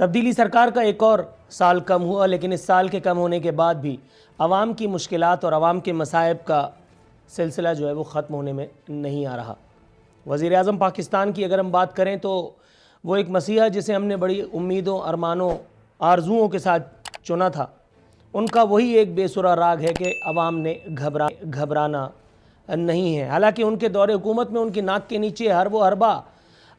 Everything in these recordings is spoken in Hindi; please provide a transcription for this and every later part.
तब्दीली सरकार का एक और साल कम हुआ, लेकिन इस साल के कम होने के बाद भी आवाम की मुश्किलात और आवाम के मसाइब का सिलसिला जो है वो ख़त्म होने में नहीं आ रहा। वज़ीर आज़म पाकिस्तान की अगर हम बात करें तो वो एक मसीहा जिसे हमने बड़ी उम्मीदों, अरमानों, आरजुओं के साथ चुना था, उनका वही एक बेसुरा राग है कि अवाम ने घबराना नहीं है। हालांकि उनके दौरे हुकूमत में उनकी नाक के नीचे हर वो हरबा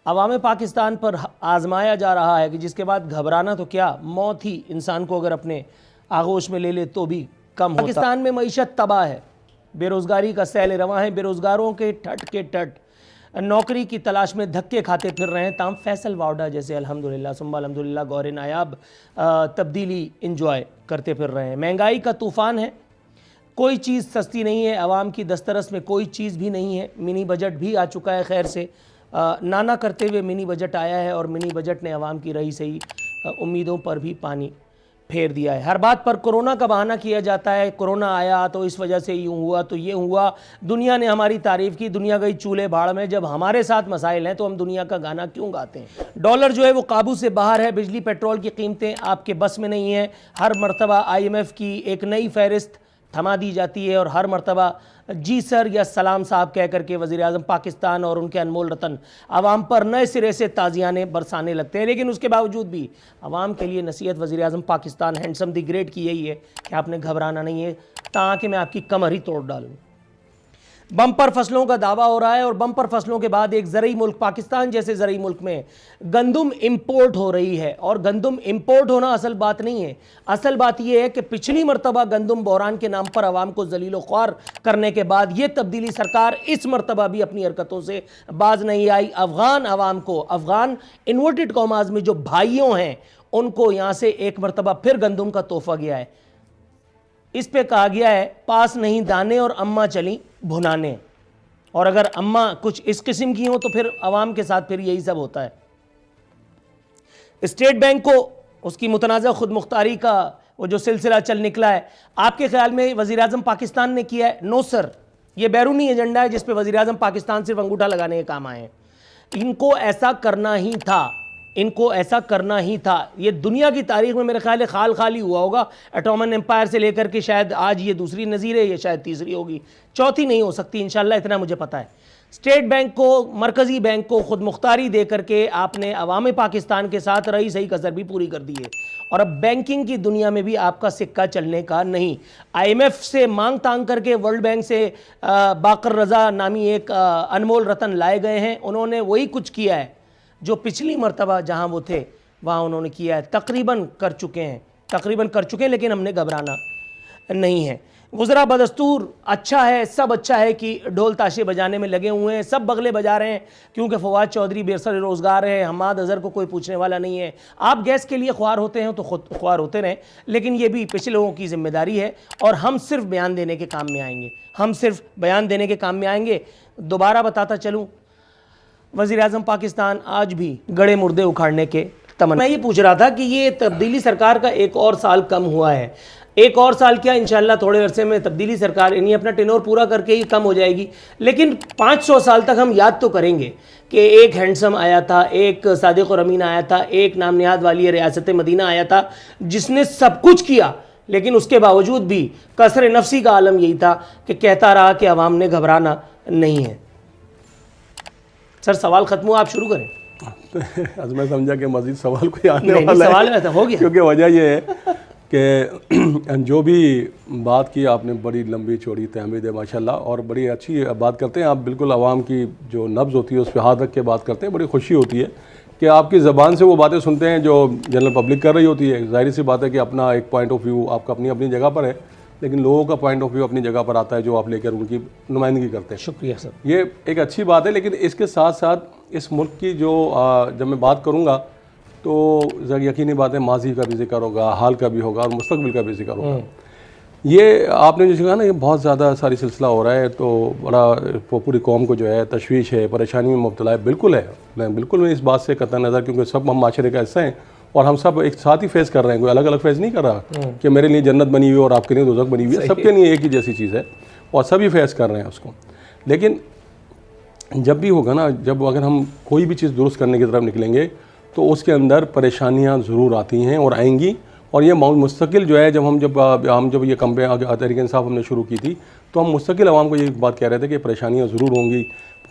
अवाम पाकिस्तान पर आजमाया जा रहा है कि जिसके बाद घबराना तो क्या, मौत ही इंसान को अगर अपने आगोश में ले ले तो भी कम होता। पाकिस्तान में मईशत तबाह है, बेरोज़गारी का सैल रवां है, बेरोज़गारों के ठट नौकरी की तलाश में धक्के खाते फिर रहे हैं। ताम फैसल वाउडा जैसे अल्हम्दुलिल्लाह सुम्मा अल्हम्दुलिल्लाह गौर नायाब तब्दीली इंजॉय करते फिर रहे हैं। महंगाई का तूफ़ान है, कोई चीज़ सस्ती नहीं है, आवाम की दस्तरस में कोई चीज़ भी नहीं है। मिनी बजट भी आ चुका है, खैर से नाना करते हुए मिनी बजट आया है और मिनी बजट ने आवाम की रही सही उम्मीदों पर भी पानी फेर दिया है। हर बात पर कोरोना का बहाना किया जाता है, कोरोना आया तो इस वजह से यूँ हुआ तो ये हुआ, दुनिया ने हमारी तारीफ़ की, दुनिया गई चूल्हे भाड़ में। जब हमारे साथ मसाइल हैं तो हम दुनिया का गाना क्यों गाते हैं। डॉलर जो है वो काबू से बाहर है, बिजली पेट्रोल की कीमतें आपके बस में नहीं हैं। हर मरतबा IMF की एक नई फहरिस्त थमा दी जाती है और हर मरतबा जी सर या सलाम साहब कह करके वज़ीर आज़म पाकिस्तान और उनके अनमोल रतन आवाम पर नए सिरे से ताज़ियाने बरसाने लगते हैं। लेकिन उसके बावजूद भी आवाम के लिए नसीहत वज़ीर आज़म पाकिस्तान हैंडसम द ग्रेट की यही है कि आपने घबराना नहीं है, ताकि मैं आपकी कमर ही तोड़ डालूँ। बम्पर फसलों का दावा हो रहा है और बम्पर फसलों के बाद एक ज़रूरी मुल्क पाकिस्तान जैसे ज़रूरी मुल्क में गंदुम इंपोर्ट हो रही है। और गंदुम इंपोर्ट होना असल बात नहीं है, असल बात यह है कि पिछली मरतबा गंदुम बहरान के नाम पर आवाम को जलीलो ख्वार करने के बाद ये तब्दीली सरकार इस मरतबा भी अपनी हरकतों से बाज नहीं आई। अफ़गान आवाम को, अफ़गान इन्वर्टेड कॉमास में जो भाइयों हैं, उनको यहाँ से एक मरतबा फिर गंदुम का तोहफा गया है। इस पे कहा गया है पास नहीं दाने और अम्मा चली भुनाने, और अगर अम्मा कुछ इस किस्म की हो तो फिर अवाम के साथ फिर यही सब होता है। स्टेट बैंक को उसकी मुतनाज़ा खुद मुख्तारी का वो जो सिलसिला चल निकला है, आपके ख्याल में वज़ीर आज़म पाकिस्तान ने किया है? नो सर, ये बैरूनी एजेंडा है जिस पे वज़ीर आज़म पाकिस्तान सिर्फ अंगूठा लगाने के काम आए हैं। इनको ऐसा करना ही था, इनको ऐसा करना ही था। ये दुनिया की तारीख में मेरे ख्याल है खाल खाली हुआ होगा, ऑटोमन एम्पायर से लेकर के शायद आज ये दूसरी नज़ीर है, ये शायद तीसरी होगी, चौथी नहीं हो सकती इंशाल्लाह, इतना मुझे पता है। स्टेट बैंक को, मरकज़ी बैंक को खुद मुख्तारी दे करके आपने अवाम पाकिस्तान के साथ रही सही कसर भी पूरी कर दी है। और अब बैंकिंग की दुनिया में भी आपका सिक्का चलने का नहीं। IMF से मांग तांग करके वर्ल्ड बैंक से बाकर रज़ा नामी एक अनमोल रतन लाए गए हैं। उन्होंने वही कुछ किया है जो पिछली मरतबा जहां वो थे वहां उन्होंने किया है। तकरीबन कर चुके हैं, लेकिन हमने घबराना नहीं है। गुज़रा बदस्तूर अच्छा है, सब अच्छा है कि ढोल ताशे बजाने में लगे हुए हैं, सब बगले बजा रहे हैं, क्योंकि फवाद चौधरी बेसर रोज़गार है, हमाद अज़हर को कोई पूछने वाला नहीं है। आप गैस के लिए ख्वार होते हैं तो खुद ख्वार होते रहें, लेकिन ये भी पिछले लोगों की जिम्मेदारी है और हम सिर्फ बयान देने के काम में आएंगे। दोबारा बताता चलूँ, वज़ीर आज़म पाकिस्तान आज भी गड़े मुर्दे उखाड़ने के तमन्ना। मैं ये पूछ रहा था कि ये तब्दीली सरकार का एक और साल कम हुआ है, एक और साल क्या, इंशाल्लाह थोड़े अरसे में तब्दीली सरकार यानी अपना टेन्योर पूरा करके ही कम हो जाएगी, लेकिन 500 साल तक हम याद तो करेंगे कि एक हैंडसम आया था, एक सादिक और अमीन आया था, एक नाम निहाद वाली रियासत मदीना आया था, जिसने सब कुछ किया, लेकिन उसके बावजूद भी कसर नफसी का आलम यही था कि कहता रहा कि अवाम ने घबराना नहीं है। सर सवाल खत्म हुआ, आप शुरू करें। आज मैं समझा कि मजीद सवाल कोई आने वाला सवाल हो गया, क्योंकि वजह यह है कि जो भी बात की आपने बड़ी लंबी चौड़ी तहमीद है माशाल्लाह, और बड़ी अच्छी बात करते हैं आप, बिल्कुल आवाम की जो नब्ज़ होती है उस पर हाथ रख के बात करते हैं। बड़ी खुशी होती है कि आपकी ज़बान से वो बातें सुनते हैं जो जनरल पब्लिक कर रही होती है। जाहिर सी बात है कि अपना एक पॉइंट ऑफ व्यू आपका अपनी अपनी जगह पर है, लेकिन लोगों का पॉइंट ऑफ व्यू अपनी जगह पर आता है जो आप लेकर उनकी नुमाइंदगी करते हैं। शुक्रिया सर, ये एक अच्छी बात है। लेकिन इसके साथ साथ इस मुल्क की जो जब मैं बात करूँगा तो यकीनी बात है माजी का भी जिक्र होगा, हाल का भी होगा और मुस्तकबिल का भी जिक्र होगा। ये आपने जो कहा ना, ये बहुत ज़्यादा सारी सिलसिला हो रहा है, तो बड़ा पूरी कौम को जो है तशवीश है, परेशानी में मुब्तला है। बिल्कुल है, मैं इस बात से कतई नज़र, क्योंकि सब हम माशरे का हिस्सा हैं और हम सब एक साथ ही फेस कर रहे हैं, कोई अलग अलग फेस नहीं कर रहा कि मेरे लिए जन्नत बनी हुई है और आपके लिए दोज़ख बनी हुई है। सबके लिए एक ही जैसी चीज़ है और सभी फेस कर रहे हैं उसको। लेकिन जब भी होगा ना, जब अगर हम कोई भी चीज़ दुरुस्त करने की तरफ निकलेंगे तो उसके अंदर परेशानियां ज़रूर आती हैं और आएंगी। और ये मुस्तकिल जो है, जब ये कंपनी तहरीक इंसाफ हमने शुरू की थी तो हम मुस्तकिल आवाम को ये बात कह रहे थे कि परेशानियां ज़रूर होंगी,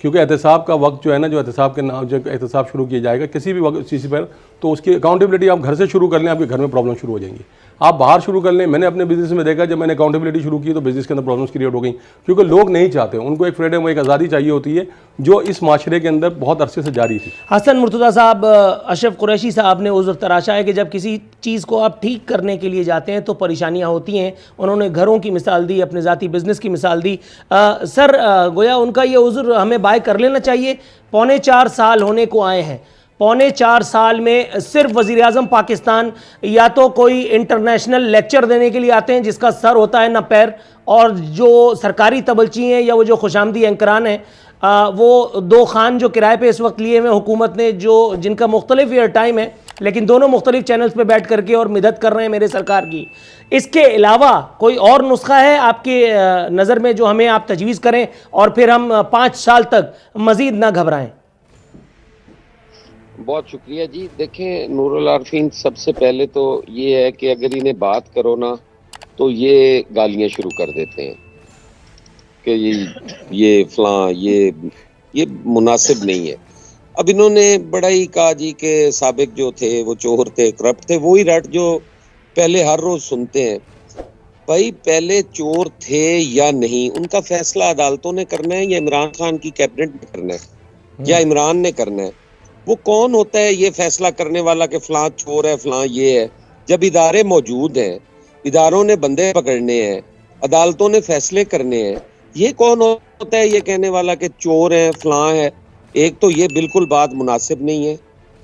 क्योंकि एहतसाब का वक्त जो है ना, जो एहतसाब के नाम जब एहतसाब शुरू किया जाएगा किसी भी वक्त चीज़ पर, तो उसकी अकाउंटेबिलिटी आप घर से शुरू कर लें, आपके घर में प्रॉब्लम शुरू हो जाएंगी। आप बाहर शुरू कर लें। मैंने अपने बिज़नेस में देखा, जब मैंने अकाउंटेबिलिटी शुरू की तो बिज़नेस के अंदर प्रॉब्लम्स क्रिएट हो गई, क्योंकि लोग नहीं चाहते, उनको एक फ्रीडम, एक आज़ादी चाहिए होती है जो इस माशरे के अंदर बहुत अरसे से जारी थी। हसन मुर्तज़ा साहब, अशरफ कुरैशी साहब ने उज़्र तराशा है कि जब किसी चीज़ को आप ठीक करने के लिए जाते हैं तो परेशानियां होती हैं। उन्होंने घरों की मिसाल दी, अपने ज़ाती बिज़नेस की मिसाल दी। सर, गोया उनका ये उज़्र हमें बाय कर लेना चाहिए। 4.25 साल होने को आए हैं, 4.25 साल में सिर्फ वज़ीर आज़म पाकिस्तान या तो कोई इंटरनेशनल लेक्चर देने के लिए आते हैं जिसका सर होता है ना पैर, और जो सरकारी तबलची हैं या वो जो खुशामदी एंकरान हैं, वो 2 खान जो किराए पे इस वक्त लिए हुए हुकूमत ने, जो जिनका मुख्तलिफ ईयर टाइम है, लेकिन दोनों मुख्तलिफ चैनल्स पे बैठ करके और मिदद कर रहे हैं मेरे सरकार की। इसके अलावा कोई और नुस्खा है आपके नज़र में जो हमें आप तजवीज़ करें और फिर हम 5 साल तक मज़ीद ना घबराएं? बहुत शुक्रिया जी। देखें नूरुल आरफीन, सबसे पहले तो ये है कि अगर इन्हें बात करो ना तो ये गालियां शुरू कर देते हैं कि ये फलां, ये मुनासिब नहीं है। अब इन्होंने बड़ा ही कहा जी कि साबिक जो थे वो चोर थे, करप्ट थे, वही रट जो पहले हर रोज सुनते हैं। भाई पहले चोर थे या नहीं, उनका फैसला अदालतों ने करना है या इमरान खान की कैबिनेट ने करना है या इमरान ने करना है? वो कौन होता है ये फैसला करने वाला कि फलां चोर है, फलां ये है? जब इदारे मौजूद हैं, इदारों ने बंदे पकड़ने हैं, अदालतों ने फैसले करने हैं, ये कौन होता है ये कहने वाला कि चोर है, फलां है? एक तो ये बिल्कुल बात मुनासिब नहीं है।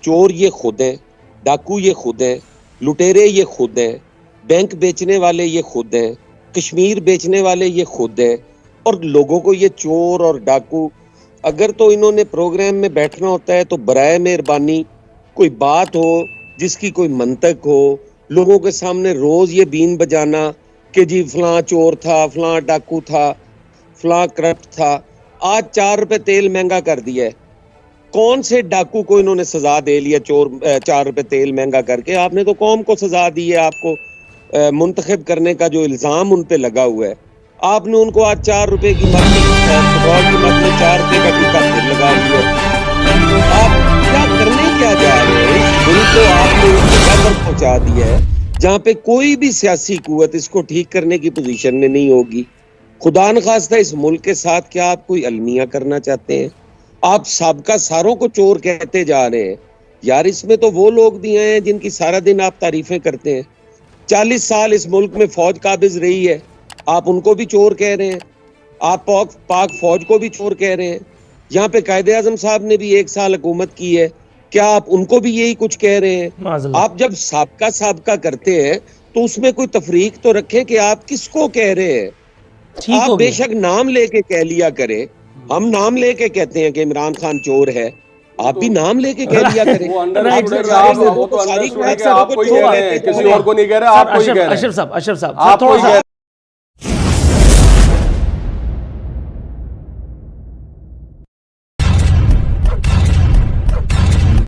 चोर ये खुद हैं, डाकू ये खुद हैं, लुटेरे ये खुद हैं, बैंक बेचने वाले ये खुद हैं, कश्मीर बेचने वाले ये खुद हैं, और लोगों को ये चोर और डाकू, अगर तो इन्होंने प्रोग्राम में बैठना होता है तो बराए मेहरबानी कोई बात हो जिसकी कोई मंतक हो, लोगों के सामने रोज ये बीन बजाना कि जी फलां चोर था, फलां डाकू था, फलां करप्ट था। आज 4 रुपए तेल महंगा कर दिया है। कौन से डाकू को इन्होंने सजा दे लिया? चोर 4 रुपए तेल महंगा करके आपने तो कौम को सजा दी है। आपको मुंतखब करने का जो इल्जाम उन पे लगा हुआ है, आपने उनको आज 4 रुपए की मत पेट्रोल की मत में 4 रुपए का टीका फिर लगा दिया। आप क्या करने क्या जा रहे हैं? उनको आपने उस जगह पर पहुंचा दिया है जहाँ पे कोई भी सियासी कुव्वत इसको ठीक करने की पोजीशन में नहीं होगी। खुदा न खास्ता इस मुल्क के साथ क्या आप कोई अलमिया करना चाहते हैं? आप साबका सारों को चोर कहते जा रहे हैं। यार इसमें तो वो लोग भी हैं जिनकी सारा दिन आप तारीफें करते हैं। 40 साल इस मुल्क में फौज काबिज रही है, आप उनको भी चोर कह रहे हैं। आप पाक फौज को भी चोर कह रहे हैं। यहाँ पे कायदे आजम साहब ने भी 1 साल हुकूमत की है, क्या आप उनको भी यही कुछ कह रहे हैं? आप जब साबका करते हैं तो उसमें कोई तफरीक तो रखें कि आप किसको कह रहे हैं। आप बेशक नाम लेके कह लिया करें, हम नाम लेके कहते हैं कि इमरान खान चोर है, आप भी नाम लेके कह लिया करें। किसी और को नहीं कह रहे, आपको ही कह रहे हैं। अशरफ साहब